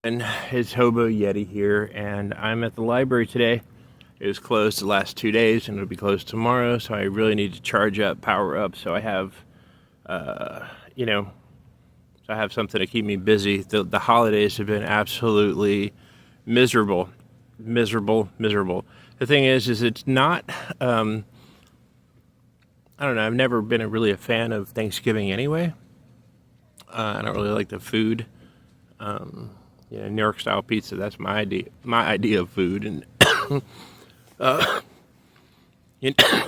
And it's Hobo Yeti here, and I'm at the library today. It was closed the last 2 days, and it'll be closed tomorrow. So I really need to charge up, power up, so I have, uh, you know, so I have something to keep me busy. The holidays have been absolutely miserable, miserable. The thing is it's not. I don't know. I've never been really a fan of Thanksgiving anyway. I don't really like the food. New York style pizza. That's my idea. My idea of food, and you know,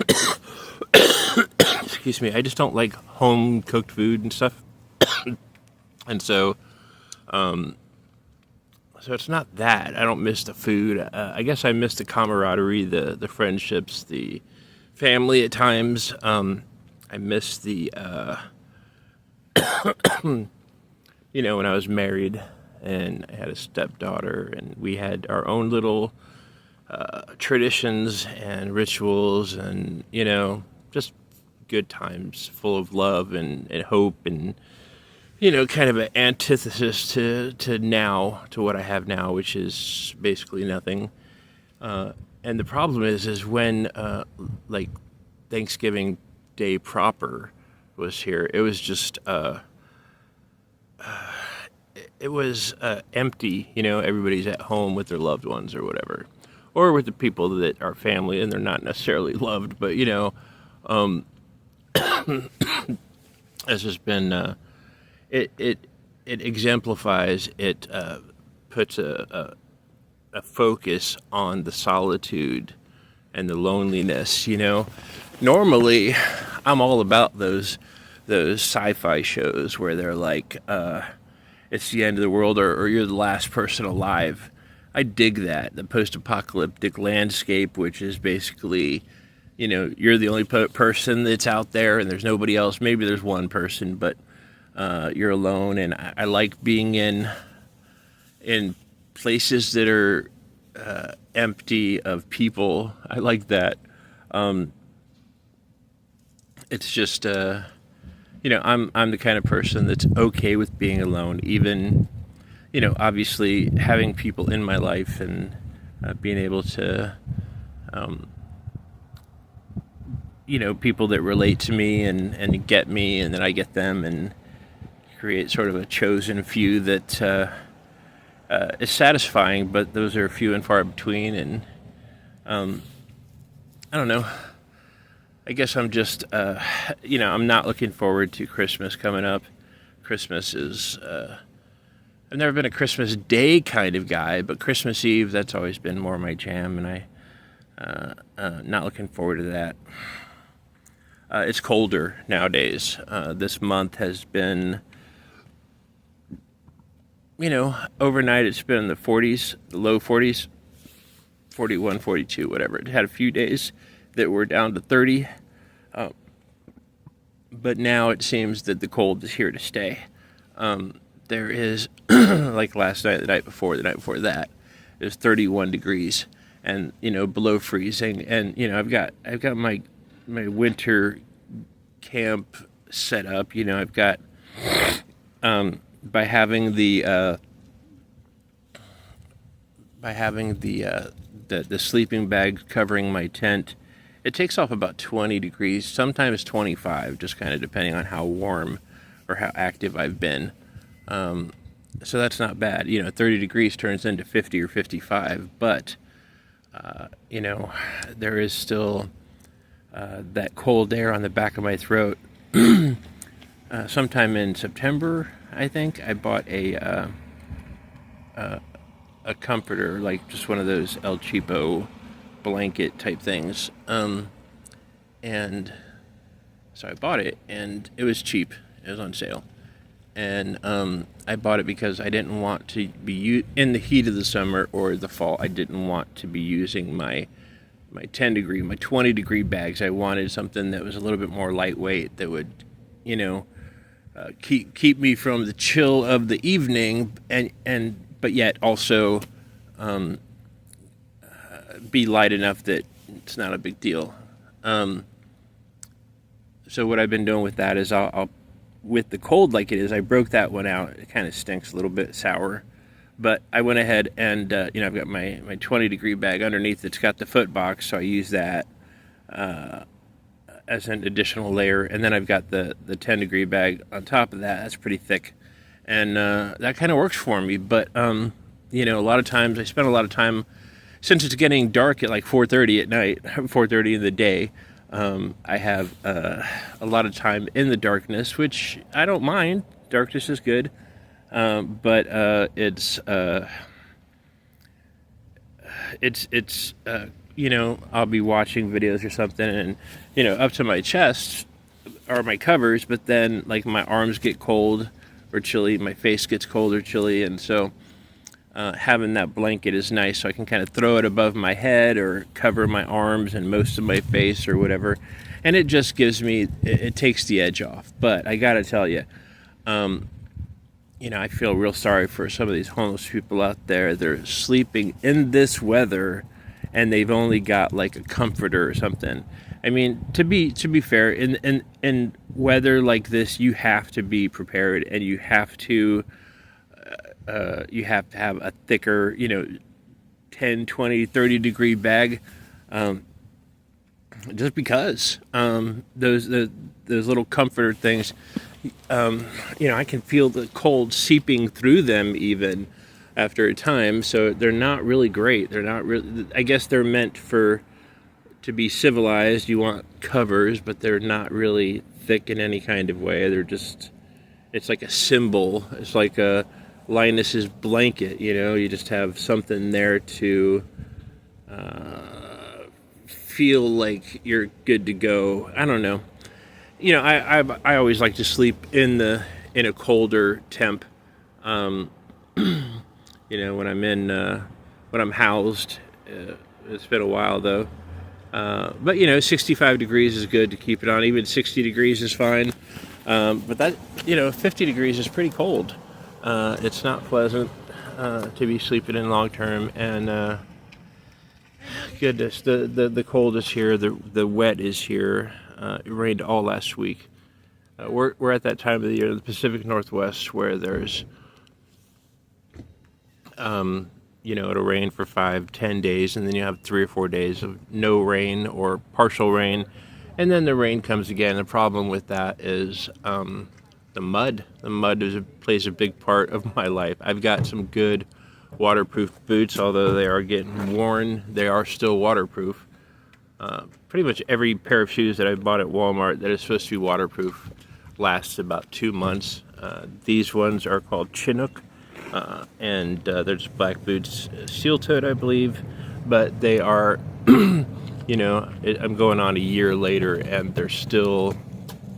excuse me. I just don't like home cooked food and stuff, and so it's not that I don't miss the food. I guess I miss the camaraderie, the friendships, the family at times. I miss the when I was married and I had a stepdaughter, and we had our own little traditions and rituals, and just good times full of love and hope, and kind of an antithesis to what I have now, which is basically nothing. And the problem is when like Thanksgiving Day proper was here, it was just it was empty. Everybody's at home with their loved ones or whatever, or with the people that are family and they're not necessarily loved, but it's just been it exemplifies, it puts a focus on the solitude and the loneliness. Normally I'm all about those sci-fi shows where they're like it's the end of the world, or you're the last person alive. I dig that, the post-apocalyptic landscape, which is basically you're the only person that's out there and there's nobody else. Maybe there's one person, but you're alone. And I like being in places that are empty of people. I like that. It's just I'm the kind of person that's okay with being alone, even obviously having people in my life, and being able to people that relate to me and get me, and then I get them, and create sort of a chosen few that is satisfying, but those are few and far between. And I don't know. I guess I'm just, I'm not looking forward to Christmas coming up. Christmas is, I've never been a Christmas Day kind of guy, but Christmas Eve, that's always been more my jam, and not looking forward to that. It's colder nowadays. This month has been, overnight it's been in the 40s, the low 40s, 41, 42, whatever. It had a few days that were down to 30. But now it seems that the cold is here to stay. There is, like last night, the night before that, it was 31 degrees and, below freezing. And, I've got my winter camp set up. I've got, by having the sleeping bag covering my tent, it takes off about 20 degrees, sometimes 25, just kind of depending on how warm or how active I've been. So that's not bad. 30 degrees turns into 50 or 55, but, there is still that cold air on the back of my throat. Sometime in September, I think, I bought a comforter, like just one of those El Cheapo blanket type things, and so I bought it, and it was cheap. It was on sale, and I bought it because I didn't want to be in the heat of the summer or the fall. I didn't want to be using my 10 degree, my 20 degree bags. I wanted something that was a little bit more lightweight, that would keep me from the chill of the evening, but yet also be light enough that it's not a big deal. So what I've been doing with that is I'll with the cold like it is, I broke that one out. It kind of stinks a little bit sour, But I went ahead and, I've got my 20-degree bag underneath. It's got the foot box, so I use that as an additional layer. And then I've got the 10-degree bag on top of that. That's pretty thick. And that kind of works for me. But, a lot of times, I spend a lot of time, since it's getting dark at like 4:30 at night, 4:30 in the day, I have a lot of time in the darkness, which I don't mind. Darkness is good. But it's I'll be watching videos or something, and up to my chest are my covers, but then like my arms get cold or chilly, my face gets cold or chilly, and so having that blanket is nice, so I can kind of throw it above my head or cover my arms and most of my face or whatever, and it just gives me, it takes the edge off. But I gotta tell you, I feel real sorry for some of these homeless people out there. They're sleeping in this weather, and they've only got like a comforter or something. I mean, to be fair, in weather like this, you have to be prepared, and you have to have a thicker, 10, 20, 30-degree bag, just because those little comforter things. I can feel the cold seeping through them even after a time, so they're not really great. They're not really, I guess they're meant to be civilized. You want covers, but they're not really thick in any kind of way. They're just, it's like a symbol. It's like a Linus's blanket, you just have something there to feel like you're good to go. I don't know. I always like to sleep in a colder temp. When I'm housed. It's been a while though. But 65 degrees is good to keep it on. Even 60 degrees is fine. But that 50 degrees is pretty cold. It's not pleasant to be sleeping in long term. And goodness, the cold is here. The wet is here. It rained all last week. We're at that time of the year in the Pacific Northwest where there's, it'll rain for 5-10 days, and then you have 3 or 4 days of no rain or partial rain, and then the rain comes again. The problem with that is the mud. The mud plays a big part of my life. I've got some good waterproof boots, although they are getting worn. They are still waterproof. Pretty much every pair of shoes that I bought at Walmart that is supposed to be waterproof lasts about 2 months. These ones are called Chinook, and they're just black boots, steel-toed, I believe, but they are, I'm going on a year later, and they're still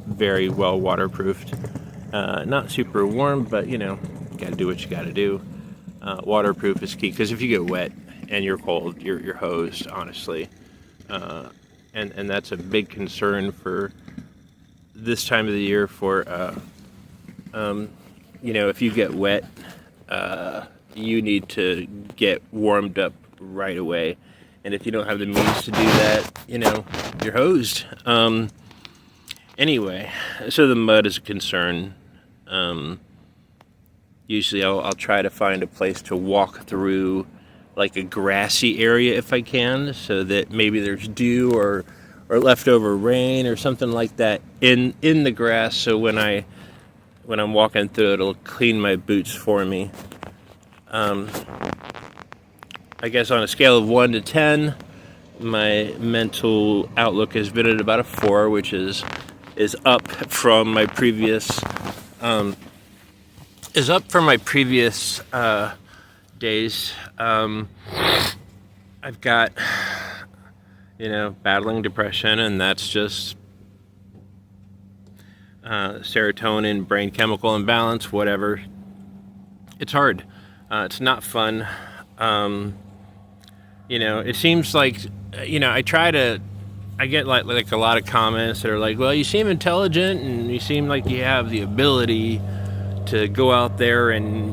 very well waterproofed. Not super warm, but, gotta do what you gotta do. Waterproof is key, because if you get wet and you're cold, you're hosed, honestly. And that's a big concern for this time of the year. For if you get wet, you need to get warmed up right away. And if you don't have the means to do that, you're hosed. Anyway, so the mud is a concern. Usually I'll try to find a place to walk through, like a grassy area if I can, so that maybe there's dew or leftover rain or something like that in the grass, so when I'm walking through, it'll clean my boots for me. I guess on a scale of 1 to 10, my mental outlook has been at about a 4, which is up from my previous days. I've got, battling depression, and that's just serotonin, brain chemical imbalance, whatever. It's hard. It's not fun. It seems like, I get like a lot of comments that are like, well, you seem intelligent and you seem like you have the ability to go out there and,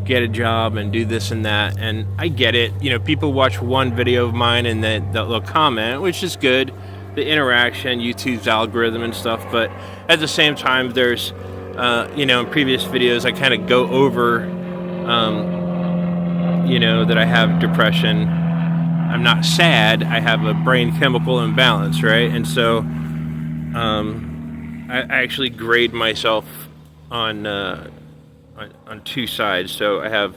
get a job and do this and that. And I get it. People watch one video of mine and then they'll comment, which is good. The interaction, YouTube's algorithm and stuff. But at the same time, there's, in previous videos, I kind of go over that I have depression. I'm not sad. I have a brain chemical imbalance, right? And so I actually grade myself on two sides. So I have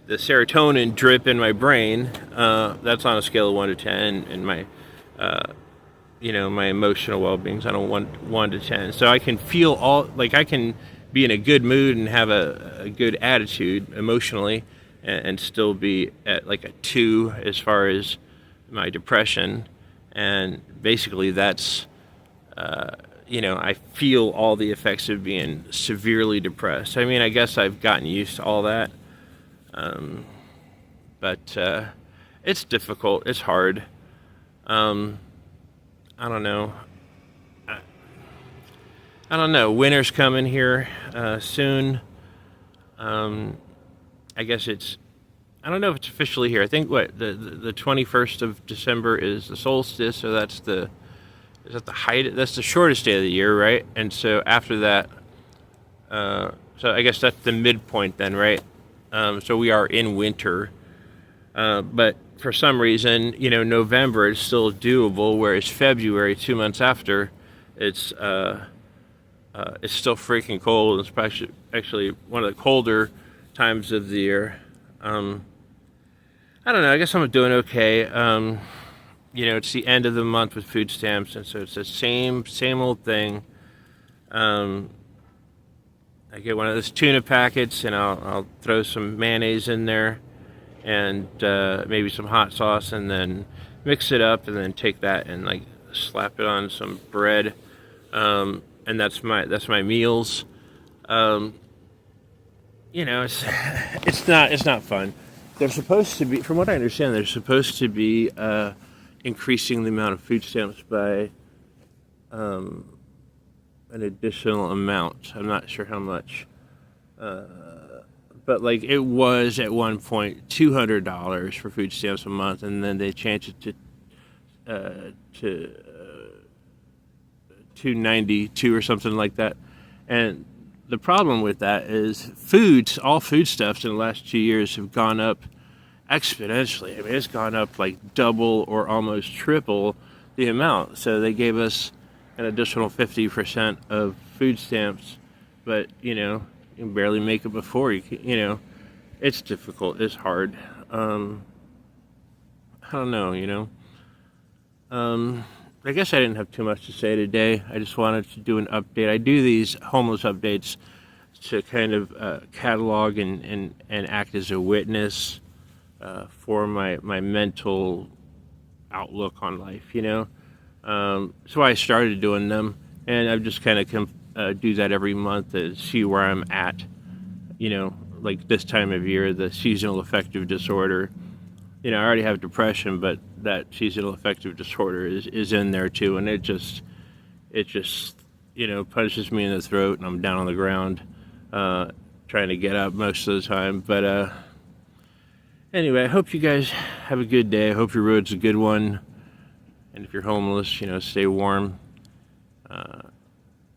the serotonin drip in my brain. That's on a scale of 1 to 10, and my my emotional well-being's on a 1 to 10. So I can feel I can be in a good mood and have a good attitude emotionally, and still be at like a 2 as far as my depression. And basically that's I feel all the effects of being severely depressed. I mean, I guess I've gotten used to all that, but it's difficult. It's hard. I don't know. I don't know. Winter's coming here soon. I guess I don't know if it's officially here. I think the 21st of December is the solstice, so is that the height? That's the shortest day of the year, right? And so after that, so I guess that's the midpoint then, right? So we are in winter, but for some reason, November is still doable, whereas February, 2 months after, it's still freaking cold. It's actually one of the colder times of the year. I don't know. I guess I'm doing okay. It's the end of the month with food stamps, and so it's the same old thing. I get one of those tuna packets, and I'll throw some mayonnaise in there, and maybe some hot sauce, and then mix it up, and then take that and like slap it on some bread, and that's my meals. It's not fun. They're supposed to be, from what I understand, they're supposed to be increasing the amount of food stamps by an additional amount. I'm not sure how much. But like it was at one point $200 for food stamps a month, and then they changed it to $292 or something like that. And the problem with that is all foodstuffs in the last 2 years have gone up exponentially. I mean, it's gone up like double or almost triple the amount. So they gave us an additional 50% of food stamps, but you can barely make it before. It's difficult. It's hard. I don't know. I guess I didn't have too much to say today. I just wanted to do an update. I do these homeless updates to kind of catalog and act as a witness for my mental outlook on life. So I started doing them, and I've just kind of do that every month to see where I'm at. Like this time of year, the seasonal affective disorder. I already have depression, but that seasonal affective disorder is in there too, and it just punches me in the throat, and I'm down on the ground trying to get up most of the time. But anyway, I hope you guys have a good day. I hope your road's a good one, and if you're homeless, stay warm,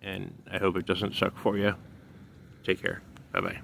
and I hope it doesn't suck for you. Take care. Bye-bye.